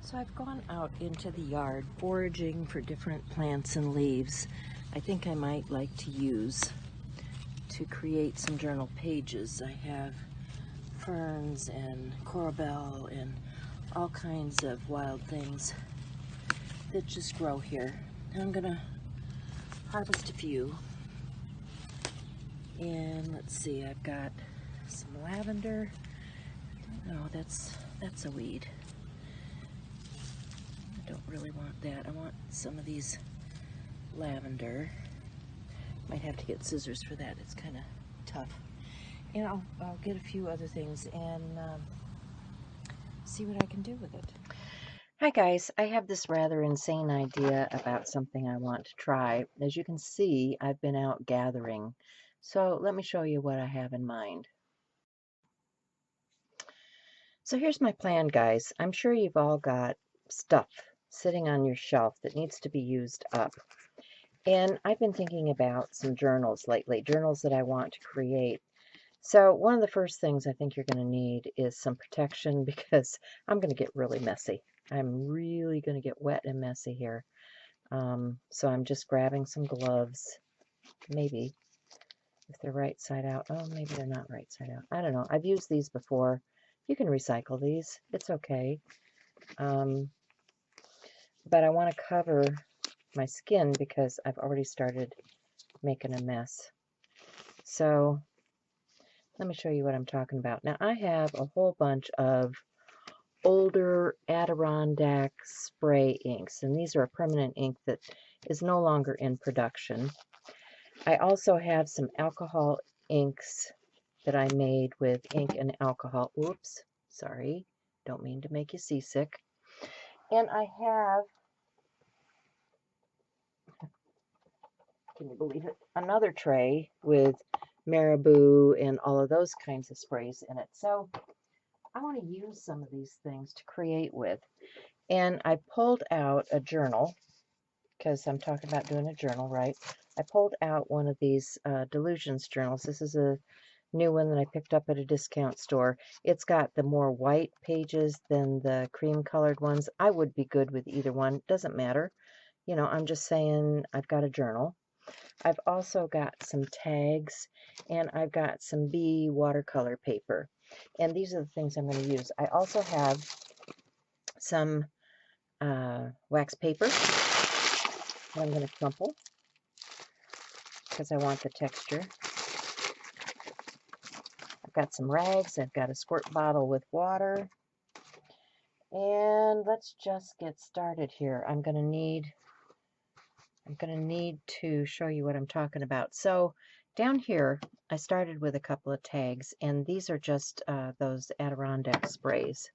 So I've gone out into the yard foraging for different plants and leaves I think I might like to use to create some journal pages. I have ferns and corbel and all kinds of wild things that just grow here. I'm gonna harvest a few. And let's see, I've got some lavender. No, that's a weed. I don't really want that. I want some of these lavender. Might have to get scissors for that. It's kind of tough. And I'll get a few other things and see what I can do with it. Hi guys, I have this rather insane idea about something I want to try. As you can see, I've been out gathering. So let me show you what I have in mind. So here's my plan, guys. I'm sure you've all got stuff sitting on your shelf that needs to be used up. And I've been thinking about some journals lately, journals that I want to create. So one of the first things I think you're going to need is some protection because I'm going to get really messy. I'm really going to get wet and messy here. So I'm just grabbing some gloves, maybe, if they're right side out. Oh, maybe they're not right side out. I don't know. I've used these before. You can recycle these. It's okay. But I want to cover my skin because I've already started making a mess. So let me show you what I'm talking about. Now I have a whole bunch of older Adirondack spray inks, and these are a permanent ink that is no longer in production. I also have some alcohol inks that I made with ink and alcohol. Oops, sorry, don't mean to make you seasick. And I have, can you believe it, another tray with marabou and all of those kinds of sprays in it. So I want to use some of these things to create with. And I pulled out a journal, because I'm talking about doing a journal, right? I pulled out one of these Delusions journals. This is a new one that I picked up at a discount store. It's got the more white pages than the cream colored ones. I would be good with either one. Doesn't matter. You know, I'm just saying I've got a journal. I've also got some tags, and I've got some bee watercolor paper. And these are the things I'm going to use. I also have some wax paper that I'm going to crumple because I want the texture. I've got some rags. I've got a squirt bottle with water. And let's just get started here. I'm going to need to show you what I'm talking about. So down here, I started with a couple of tags, and these are just those Adirondack sprays.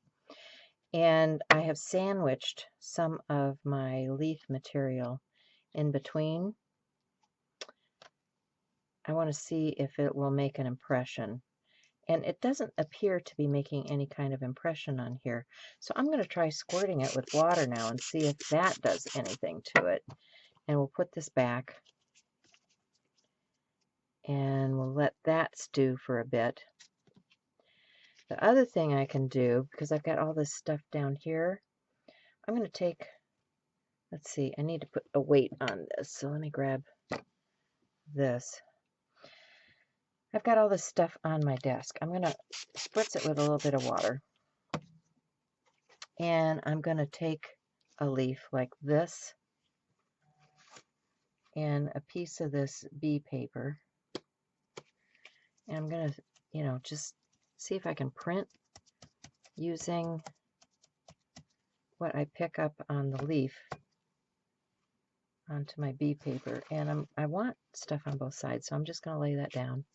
And I have sandwiched some of my leaf material in between. I want to see if it will make an impression. And it doesn't appear to be making any kind of impression on here. So I'm going to try squirting it with water now and see if that does anything to it. And we'll put this back. And we'll let that stew for a bit. The other thing I can do, because I've got all this stuff down here, I'm going to take, let's see, I need to put a weight on this. So let me grab this. I've got all this stuff on my desk. I'm going to spritz it with a little bit of water. And I'm going to take a leaf like this and a piece of this bee paper. And I'm going to, you know, just see if I can print using what I pick up on the leaf onto my bee paper. And I want stuff on both sides, so I'm just going to lay that down.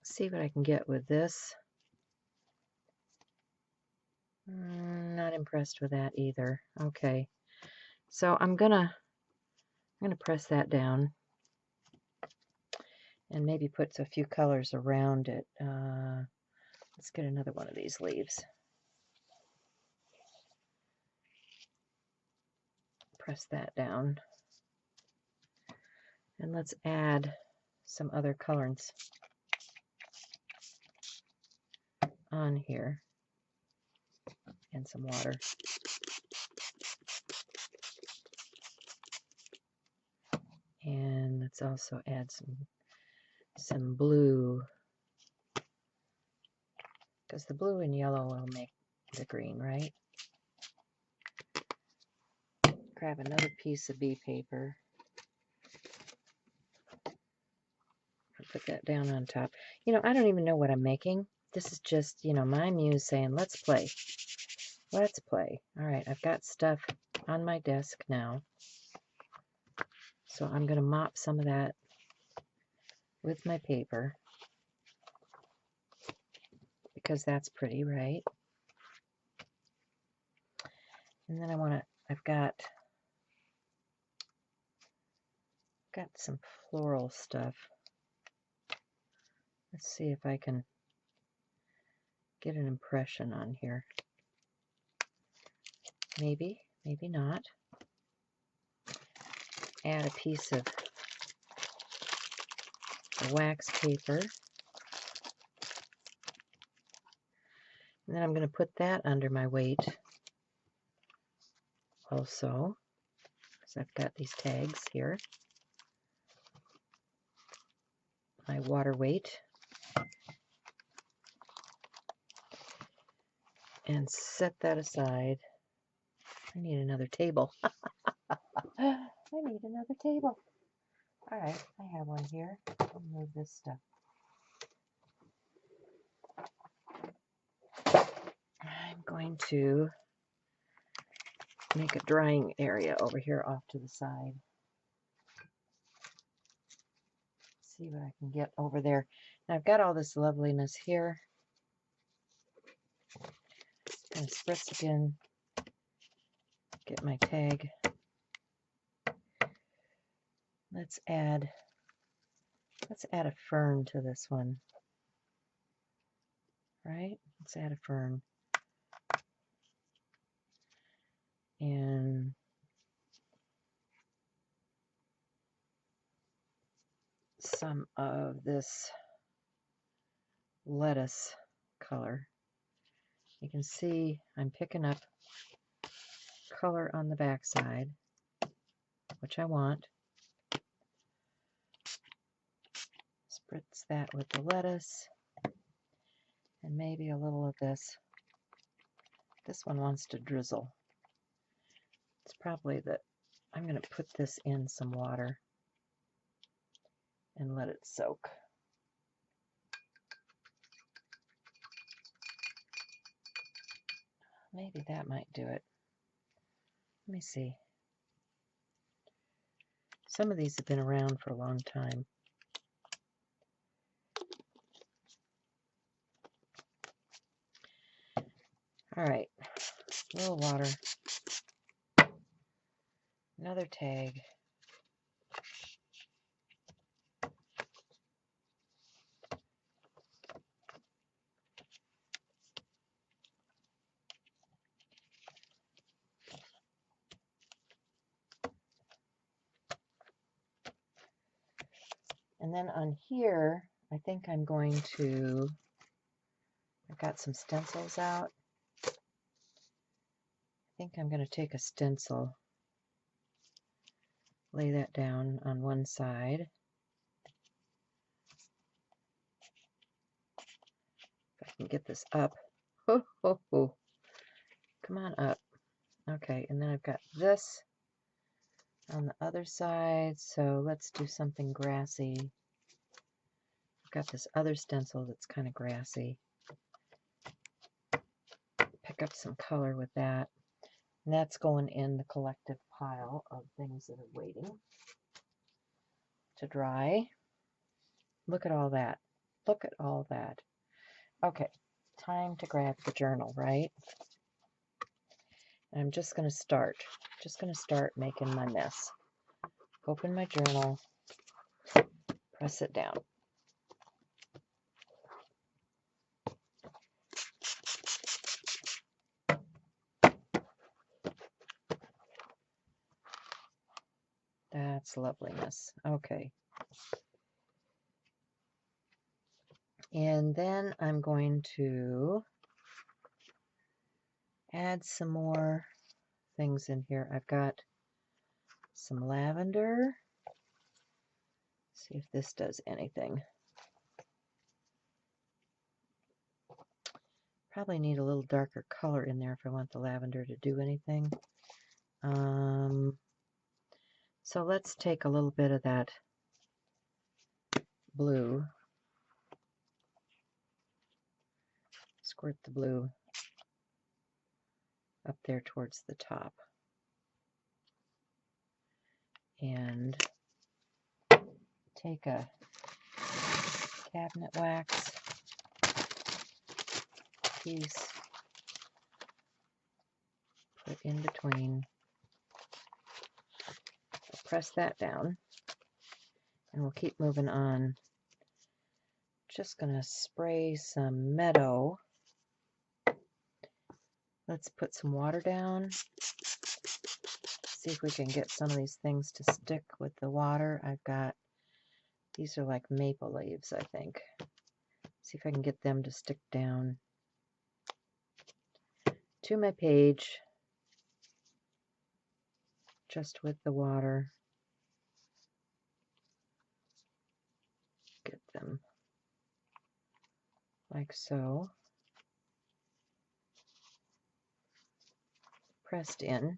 See what I can get with this. Not impressed with that either. Okay, so I'm gonna press that down and maybe put a few colors around it. Let's get another one of these leaves. Press that down. And let's add some other colorants on here. and some water. And let's also add some blue, because the blue and yellow will make the green, right? Grab another piece of bee paper. I'll put that down on top. You know, I don't even know what I'm making. This is just, you know, my muse saying, let's play. Let's play. All right, I've got stuff on my desk now. So I'm going to mop some of that with my paper, because that's pretty, right? And then I've got some floral stuff. Let's see if I can get an impression on here. Maybe, maybe not. Add a piece of wax paper. And then I'm going to put that under my weight also, because I've got these tags here. My water weight. And set that aside. I need another table. I need another table. All right, I have one here. I'll move this stuff. I'm going to make a drying area over here off to the side. See what I can get over there. Now I've got all this loveliness here. I'm going to spritz again. Get my tag. Let's add a fern to this one. Right? Let's add a fern. And some of this lettuce color. You can see I'm picking up color on the backside, which I want. Spritz that with the lettuce, and maybe a little of this. This one wants to drizzle. It's probably that I'm going to put this in some water and let it soak. Maybe that might do it. Let me see. Some of these have been around for a long time. All right, a little water, another tag. And then on here, I think I'm going to, I've got some stencils out. I think I'm going to take a stencil, lay that down on one side. If I can get this up. Ho, ho, ho. Come on up. Okay, and then I've got this on the other side, so let's do something grassy. I've got this other stencil that's kind of grassy. Pick up some color with that. And that's going in the collective pile of things that are waiting to dry. Look at all that. Look at all that. Okay, time to grab the journal, right? And I'm just going to start making my mess. Open my journal, press it down. That's loveliness. Okay. And then I'm going to add some more things in here. I've got some lavender. See if this does anything. Probably need a little darker color in there if I want the lavender to do anything. So let's take a little bit of that blue, squirt the blue up there towards the top, and take a cabinet wax piece, put in between, press that down, and we'll keep moving on. Just gonna spray some meadow. Let's put some water down. See if we can get some of these things to stick with the water. I've got, these are like maple leaves, I think. See if I can get them to stick down to my page just with the water. Get them like so. Pressed in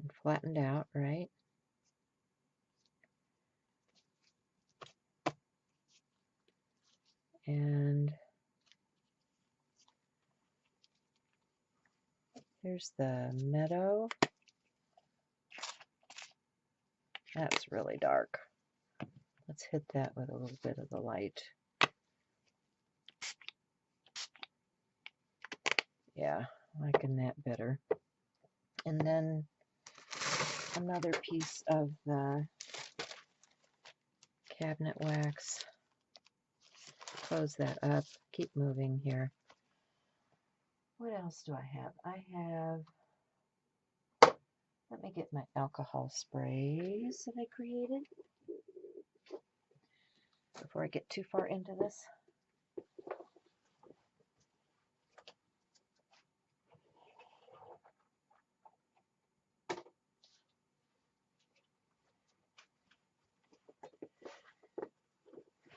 and flattened out, right? And here's the meadow. That's really dark. Let's hit that with a little bit of the light. Yeah, liking that better. And then another piece of the cabinet wax. Close that up. Keep moving here. What else do I have? I have, let me get my alcohol sprays that I created before I get too far into this.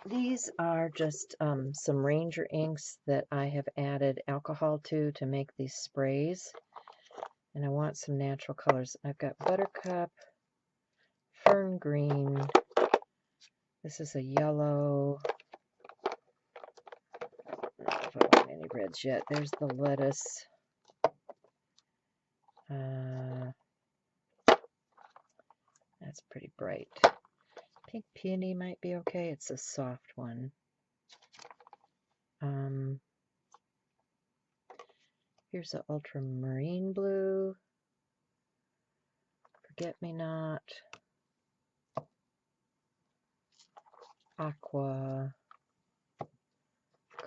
These are just some Ranger inks that I have added alcohol to make these sprays. And I want some natural colors. I've got buttercup, fern green. This is a yellow. I don't know if I want any reds yet. There's the lettuce. That's pretty bright. Pink peony might be okay. It's a soft one. Here's an ultramarine blue. Forget me not. Aqua.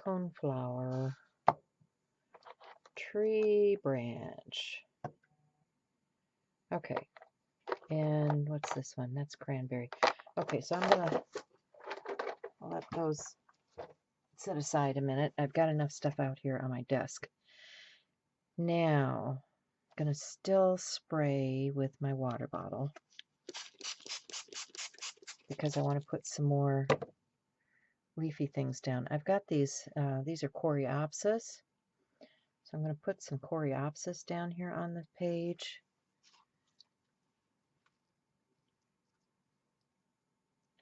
Coneflower. Tree branch. Okay. And what's this one? That's cranberry. Okay, so I'll let those set aside a minute. I've got enough stuff out here on my desk. Now, I'm going to still spray with my water bottle because I want to put some more leafy things down. I've got these are coreopsis. So I'm going to put some coreopsis down here on the page.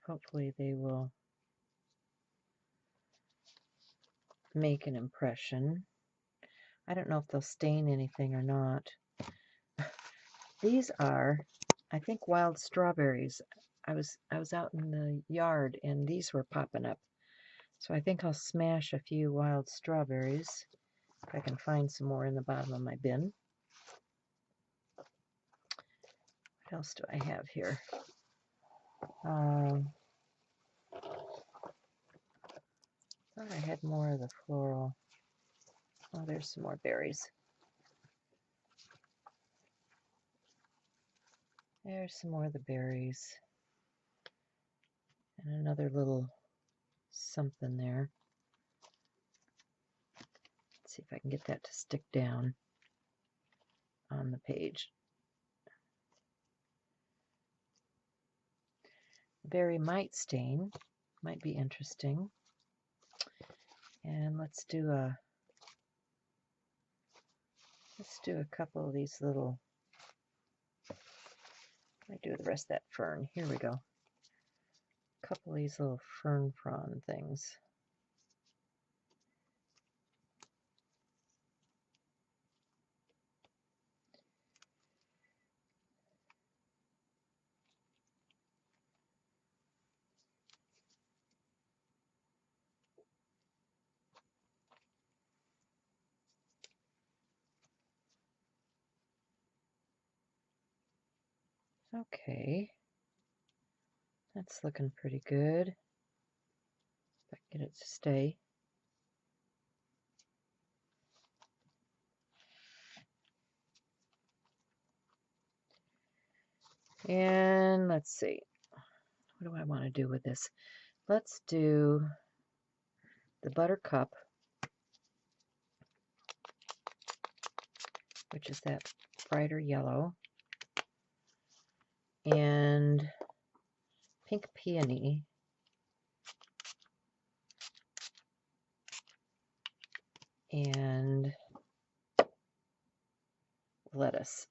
Hopefully they will make an impression. I don't know if they'll stain anything or not. These are, I think, wild strawberries. I was out in the yard and these were popping up. So I think I'll smash a few wild strawberries if I can find some more in the bottom of my bin. What else do I have here? Thought I had more of the floral. Oh, there's some more berries. There's some more of the berries. And another little something there. Let's see if I can get that to stick down on the page. Berry mite stain might be interesting. And let's do a couple of these little, I do the rest of that fern. Here we go. A couple of these little fern frond things. Okay, that's looking pretty good. If I can get it to stay. And let's see, what do I want to do with this? Let's do the buttercup, which is that brighter yellow, and pink peony, and lettuce.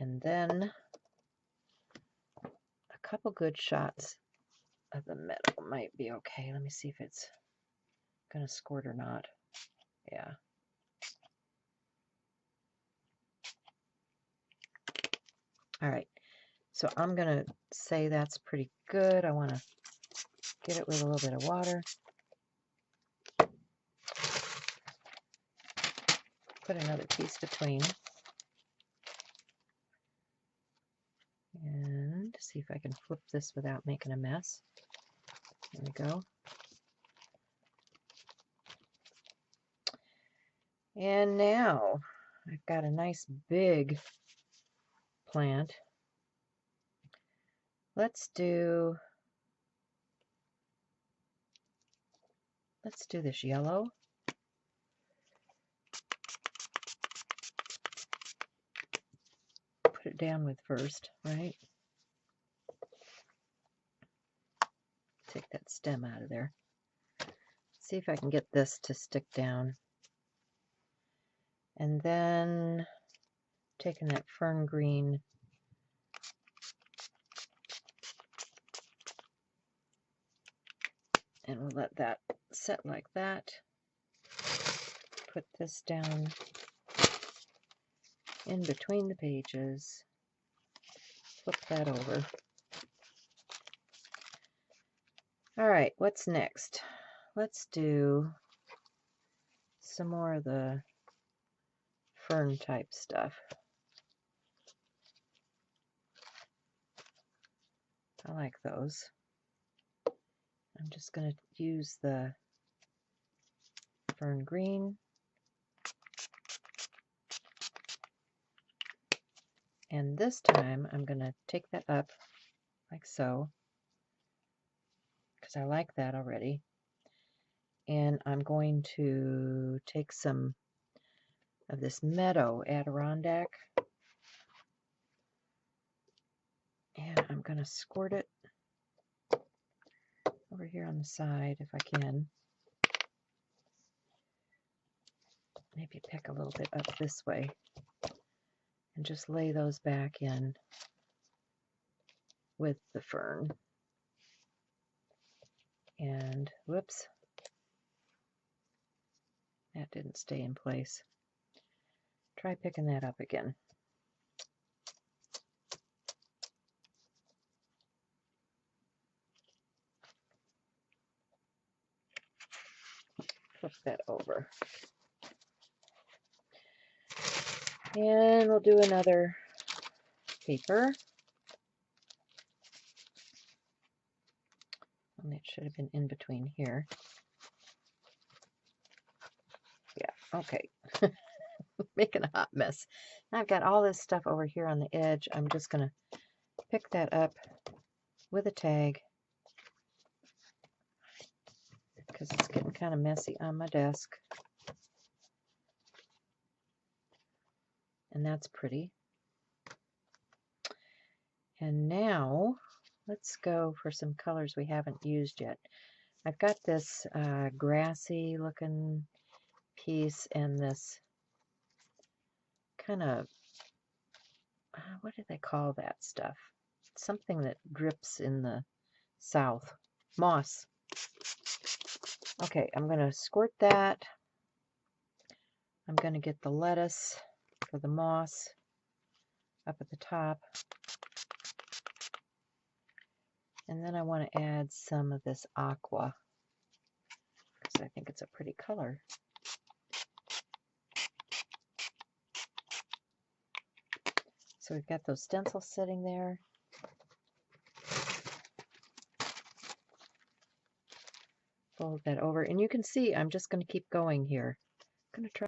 And then a couple good shots of the metal might be okay. Let me see if it's going to squirt or not. Yeah. All right. So I'm going to say that's pretty good. I want to get it with a little bit of water. Put another piece between. And see if I can flip this without making a mess. There we go. And now I've got a nice big plant. Let's do this yellow. Put it down with first, right? Take that stem out of there. See if I can get this to stick down. And then taking that fern green, and we'll let that set like that. Put this down in between the pages. Flip that over. All right, what's next? Let's do some more of the fern type stuff. I like those. I'm just going to use the fern green. And this time I'm going to take that up like so, because I like that already. And I'm going to take some of this meadow Adirondack, and I'm going to squirt it over here on the side if I can. Maybe pick a little bit up this way and just lay those back in with the fern. And whoops, that didn't stay in place. Try picking that up again. Flip that over. And we'll do another paper. And it should have been in between here. Yeah, okay. Making a hot mess. Now I've got all this stuff over here on the edge. I'm just going to pick that up with a tag because it's getting kind of messy on my desk. And that's pretty. And now let's go for some colors we haven't used yet. I've got this grassy looking piece and this kind of, what do they call that stuff? Something that drips in the south. Moss. Okay, I'm going to squirt that. I'm going to get the lettuce for the moss up at the top. And then I want to add some of this aqua because I think it's a pretty color. So we've got those stencils sitting there. Fold that over. And you can see I'm just going to keep going here. I'm going to try.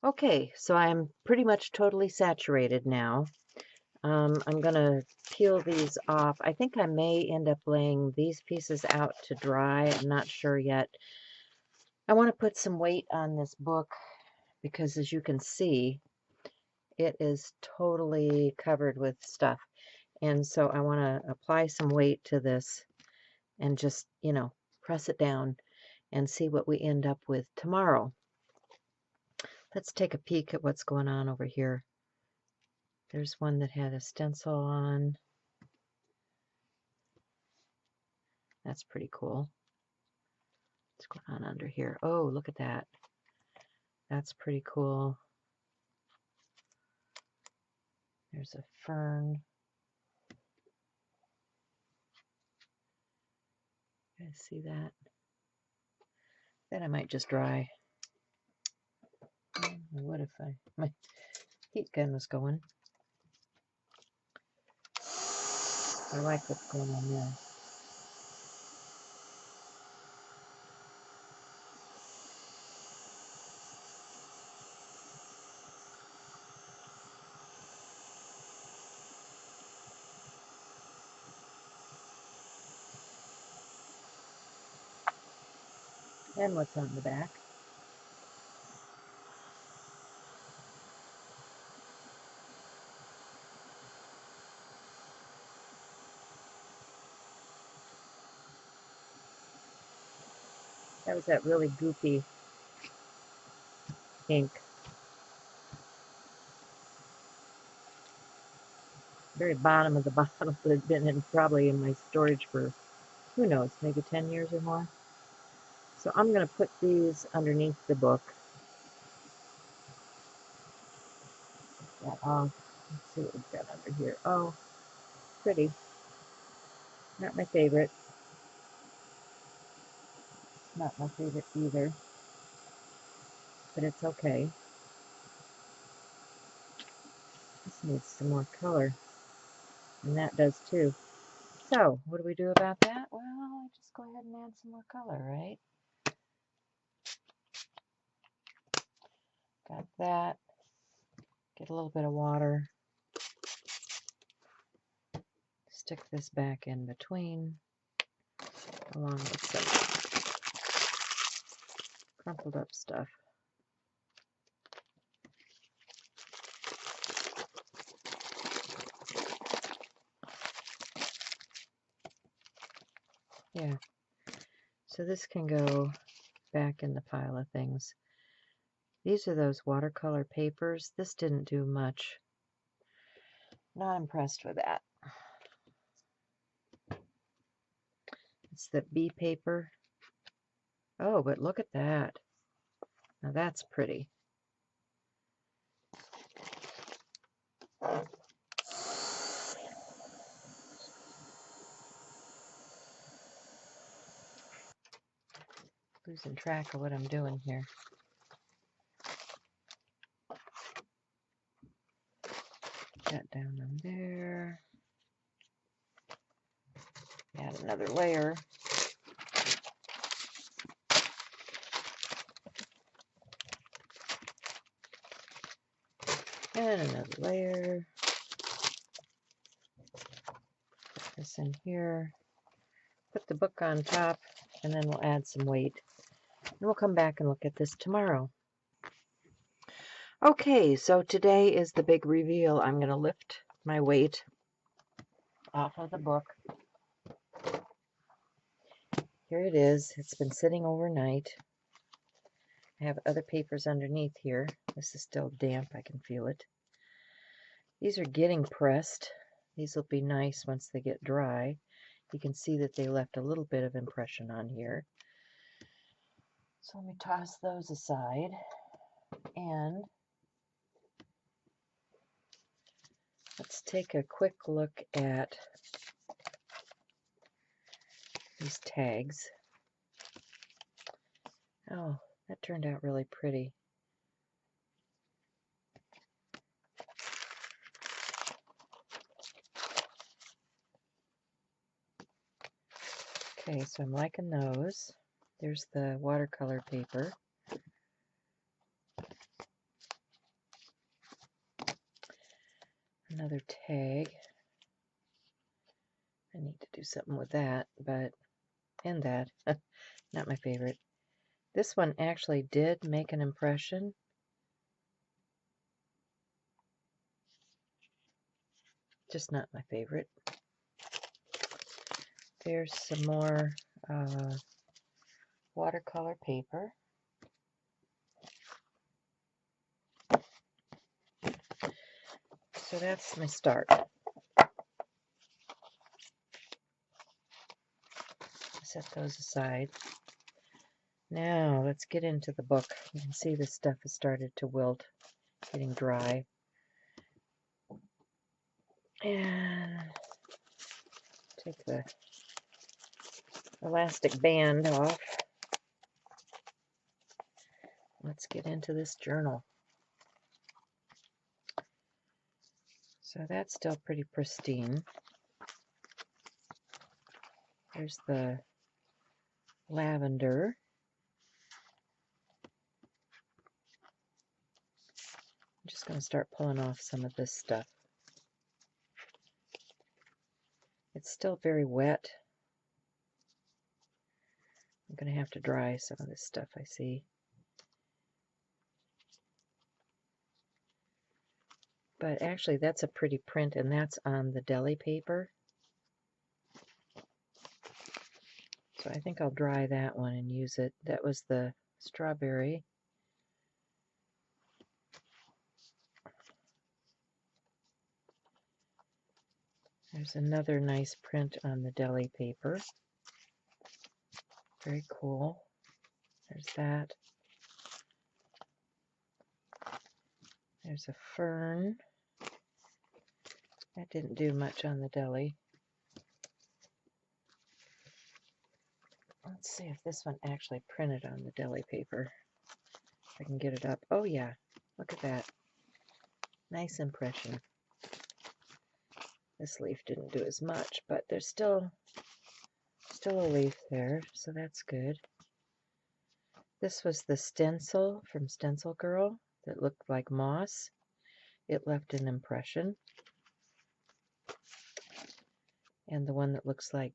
Okay, so I'm pretty much totally saturated now. I'm going to peel these off. I think I may end up laying these pieces out to dry. I'm not sure yet. I want to put some weight on this book because, as you can see, it is totally covered with stuff. And so I want to apply some weight to this and just, press it down and see what we end up with tomorrow. Let's take a peek at what's going on over here. There's one that had a stencil on. That's pretty cool. What's going on under here? Oh, look at that. That's pretty cool. There's a fern. You guys see that? Then I might just dry. What if my heat gun was going? I like what's going on there. And what's on the back. That was that really goopy ink. Very bottom of the bottle that had been probably in my storage for, who knows, maybe 10 years or more. So I'm going to put these underneath the book. That off. Let's see what we've got under here. Oh, pretty. Not my favorite. Not my favorite either. But it's okay. This needs some more color. And that does too. So, what do we do about that? Well, I just go ahead and add some more color, right? Got that. Get a little bit of water. Stick this back in between, along with some crumpled up stuff. Yeah. So this can go back in the pile of things. These are those watercolor papers. This didn't do much. Not impressed with that. It's the B paper. Oh, but look at that. Now that's pretty. Losing track of what I'm doing here. That down on there. Add another layer. And another layer. Put this in here. Put the book on top, and then we'll add some weight. And we'll come back and look at this tomorrow. Okay, so today is the big reveal. I'm going to lift my weight off of the book. Here it is. It's been sitting overnight. I have other papers underneath here. This is still damp. I can feel it. These are getting pressed. These will be nice once they get dry. You can see that they left a little bit of impression on here. So let me toss those aside. And let's take a quick look at these tags. Oh, that turned out really pretty. Okay, so I'm liking those. There's the watercolor paper. Another tag. I need to do something with that, but, and that, not my favorite. This one actually did make an impression. Just not my favorite. There's some more watercolor paper. So that's my start. Set those aside. Now let's get into the book. You can see this stuff has started to wilt, getting dry. And take the, elastic band off. Let's get into this journal. So that's still pretty pristine. There's the lavender. I'm just going to start pulling off some of this stuff. It's still very wet. I'm going to have to dry some of this stuff, I see. But actually, that's a pretty print, and that's on the deli paper. So I think I'll dry that one and use it. That was the strawberry. There's another nice print on the deli paper. Very cool. There's that. There's a fern. That didn't do much on the deli. Let's see if this one actually printed on the deli paper. If I can get it up. Oh yeah, look at that. Nice impression. This leaf didn't do as much, but there's still a leaf there, so that's good. This was the stencil from Stencil Girl that looked like moss. It left an impression. And the one that looks like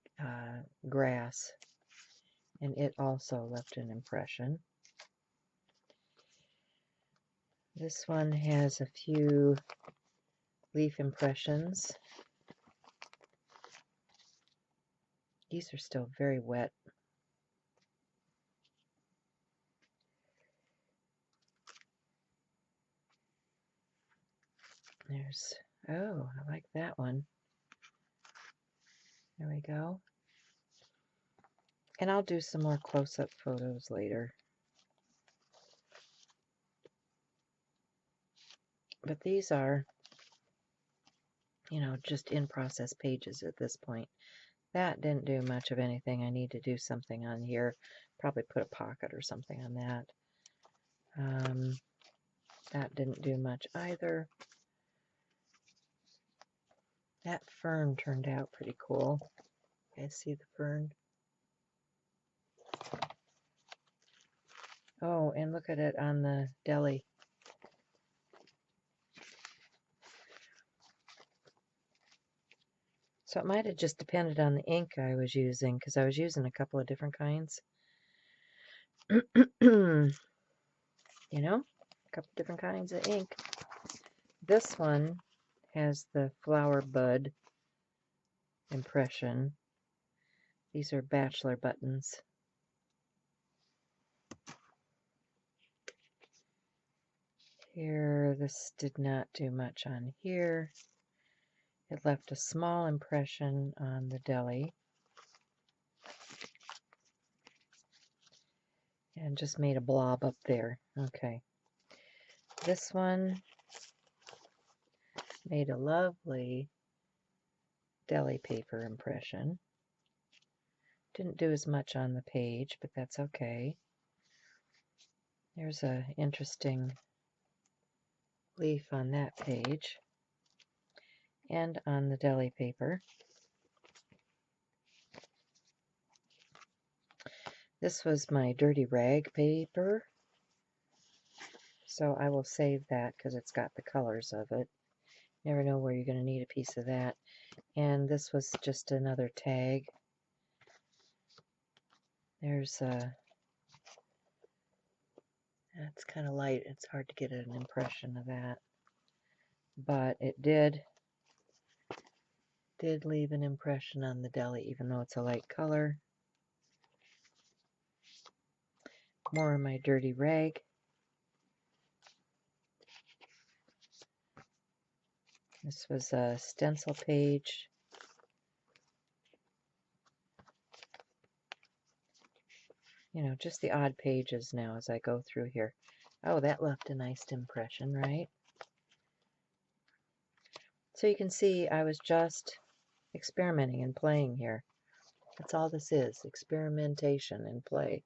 grass, and it also left an impression. This one has a few leaf impressions. These are still very wet. There's, oh, I like that one. There we go. And I'll do some more close-up photos later. But these are, you know, just in-process pages at this point. That didn't do much of anything. I need to do something on here. Probably put a pocket or something on that. That didn't do much either. That fern turned out pretty cool. You guys see the fern? Oh, and look at it on the deli. So it might have just depended on the ink I was using, because I was using a couple of different kinds. You know, a couple different kinds of ink. This one has the flower bud impression. These are bachelor buttons. Here, this did not do much on here. It left a small impression on the deli. And just made a blob up there. Okay. This one made a lovely deli paper impression. Didn't do as much on the page, but that's okay. There's an interesting leaf on that page. And on the deli paper. This was my dirty rag paper. So I will save that because it's got the colors of it. Never know where you're going to need a piece of that. And this was just another tag. There's a... That's kind of light. It's hard to get an impression of that. But it did leave an impression on the deli, even though it's a light color. More of my dirty rag. This was a stencil page. You know, just the odd pages now as I go through here. Oh, that left a nice impression, right? So you can see I was just experimenting and playing here. That's all this is, experimentation and play.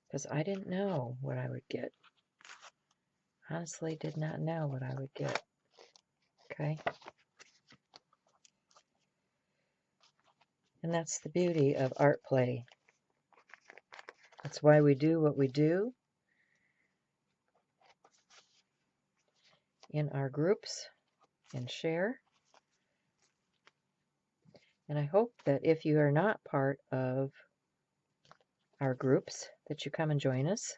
Because I didn't know what I would get. Honestly, did not know what I would get. Okay? And that's the beauty of art play. That's why we do what we do in our groups and share. And I hope that if you are not part of our groups, that you come and join us.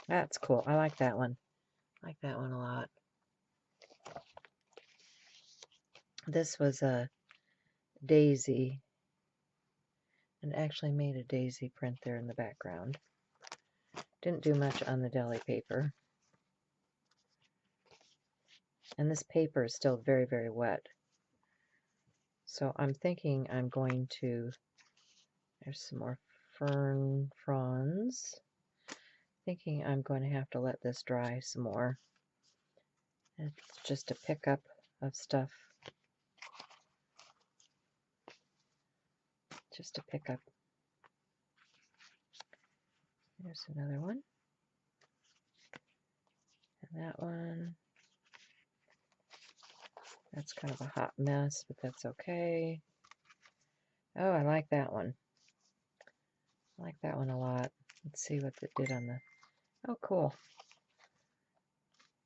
That's cool. I like that one. I like that one a lot. This was a daisy, and actually made a daisy print there in the background. Didn't do much on the deli paper. And this paper is still very, very wet. So I'm thinking I'm going to, there's some more fern fronds. Thinking I'm going to have to let this dry some more. It's just a pickup of stuff. Just a pickup. There's another one. And that one. That's kind of a hot mess, but that's okay. Oh, I like that one. I like that one a lot. Let's see what it did on the... Oh, cool.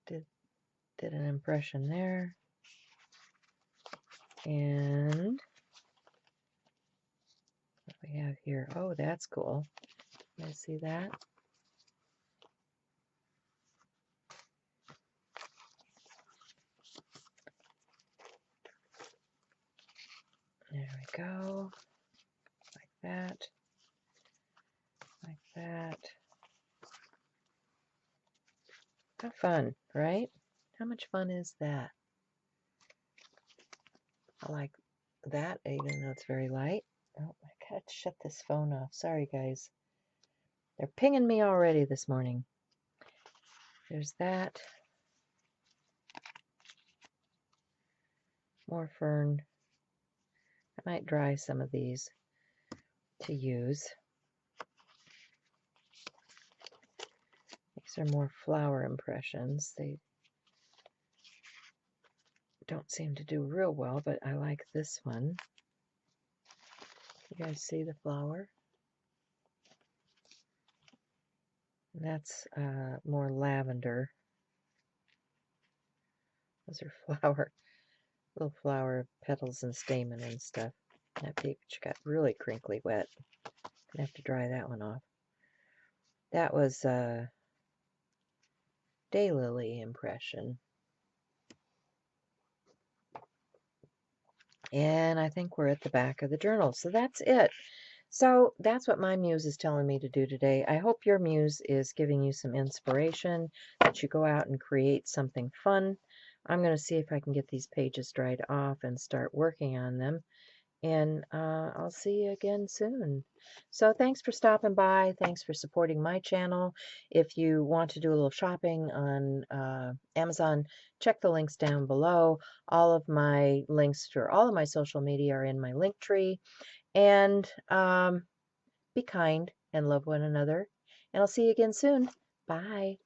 Did an impression there. And what we have here. Oh, that's cool. You guys see that? There we go. Like that. Like that. How fun, right? How much fun is that? I like that, even though it's very light. Oh, I gotta shut this phone off. Sorry, guys. They're pinging me already this morning. There's that. More fern. I might dry some of these to use. These are more flower impressions. They don't seem to do real well, but I like this one. You guys see the flower? That's more lavender. Those are flower, little flower petals and stamen and stuff. That page got really crinkly wet. Gonna have to dry that one off. That was a daylily impression. And I think we're at the back of the journal. So that's it. So that's what my muse is telling me to do today. I hope your muse is giving you some inspiration, that you go out and create something fun. I'm going to see if I can get these pages dried off and start working on them. And I'll see you again soon. So thanks for stopping by. Thanks for supporting my channel. If you want to do a little shopping on Amazon, check the links down below. All of my links for all of my social media are in my link tree. And be kind and love one another. And I'll see you again soon. Bye.